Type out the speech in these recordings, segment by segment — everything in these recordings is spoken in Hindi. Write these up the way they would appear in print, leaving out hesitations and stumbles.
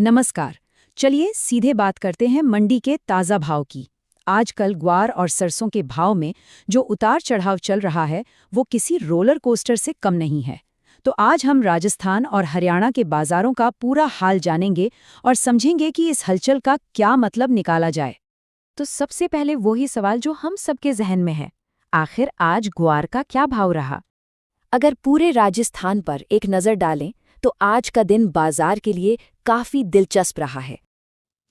नमस्कार। चलिए सीधे बात करते हैं मंडी के ताज़ा भाव की। आजकल ग्वार और सरसों के भाव में जो उतार चढ़ाव चल रहा है वो किसी रोलर कोस्टर से कम नहीं है। तो आज हम राजस्थान और हरियाणा के बाजारों का पूरा हाल जानेंगे और समझेंगे कि इस हलचल का क्या मतलब निकाला जाए। तो सबसे पहले वही सवाल जो हम सबके जहन में है, आखिर आज ग्वार का क्या भाव रहा? अगर पूरे राजस्थान पर एक नज़र डालें तो आज का दिन बाजार के लिए काफी दिलचस्प रहा है।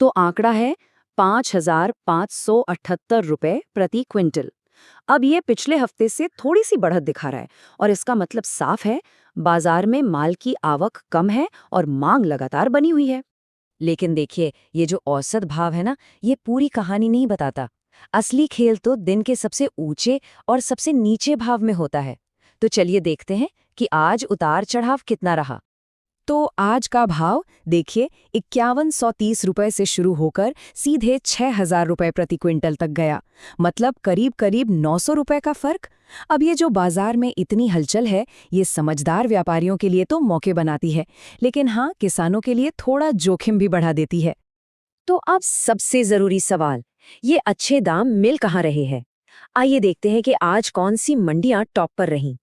तो आंकड़ा है 5,578 रुपए प्रति क्विंटल। अब ये पिछले हफ्ते से थोड़ी सी बढ़त दिखा रहा है और इसका मतलब साफ है, बाजार में माल की आवक कम है और मांग लगातार बनी हुई है। लेकिन देखिए, ये जो औसत भाव है ना, ये पूरी कहानी नहीं बताता। असली खेल तो दिन के सबसे ऊंचे और सबसे नीचे भाव में होता है। तो चलिए देखते हैं कि आज उतार चढ़ाव कितना रहा। तो आज का भाव देखिए 5130 रुपए से शुरू होकर सीधे 6000 रुपए प्रति क्विंटल तक गया। मतलब करीब करीब 900 रुपए का फर्क। अब ये जो बाजार में इतनी हलचल है, ये समझदार व्यापारियों के लिए तो मौके बनाती है, लेकिन हाँ, किसानों के लिए थोड़ा जोखिम भी बढ़ा देती है। तो अब सबसे जरूरी सवाल, ये अच्छे दाम मिल कहाँ रहे हैं? आइए देखते हैं कि आज कौन सी मंडियां टॉप पर रहीं।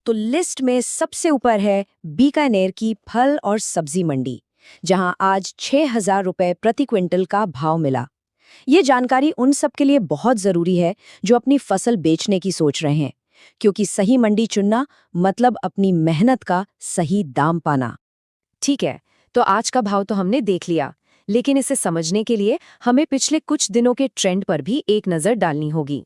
तो लिस्ट में सबसे ऊपर है बीकानेर की फल और सब्जी मंडी, जहां आज 6000 रुपए प्रति क्विंटल का भाव मिला। ये जानकारी उन सब के लिए बहुत जरूरी है जो अपनी फसल बेचने की सोच रहे हैं, क्योंकि सही मंडी चुनना मतलब अपनी मेहनत का सही दाम पाना। ठीक है, तो आज का भाव तो हमने देख लिया, लेकिन इसे समझने के लिए हमें पिछले कुछ दिनों के ट्रेंड पर भी एक नज़र डालनी होगी।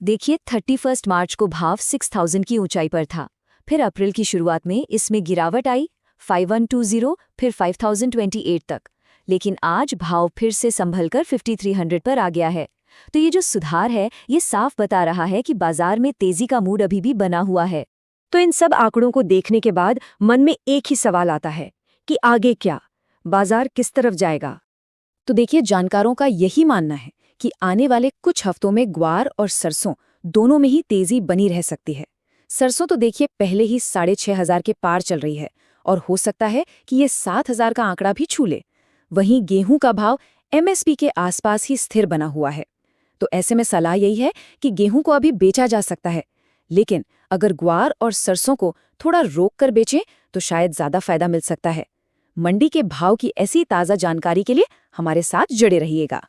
देखिए, 31 मार्च को भाव 6000 की ऊंचाई पर था। फिर अप्रैल की शुरुआत में इसमें गिरावट आई, 5120, फिर 5028 तक। लेकिन आज भाव फिर से संभलकर 5300 पर आ गया है। तो ये जो सुधार है, ये साफ बता रहा है कि बाजार में तेजी का मूड अभी भी बना हुआ है। तो इन सब आंकड़ों को देखने के बाद मन में एक ही सवाल आता है कि आगे क्या, बाजार किस तरफ जाएगा? तो देखिए, जानकारों का यही मानना है कि आने वाले कुछ हफ्तों में ग्वार और सरसों दोनों में ही तेजी बनी रह सकती है। सरसों तो देखिए पहले ही 6500 के पार चल रही है और हो सकता है कि ये 7000 का आंकड़ा भी छू ले। वहीं गेहूं का भाव एमएसपी के आसपास ही स्थिर बना हुआ है। तो ऐसे में सलाह यही है कि गेहूं को अभी बेचा जा सकता है, लेकिन अगर ग्वार और सरसों को थोड़ा रोक कर बेचें तो शायद ज्यादा फायदा मिल सकता है। मंडी के भाव की ऐसी ताज़ा जानकारी के लिए हमारे साथ जुड़े रहिएगा।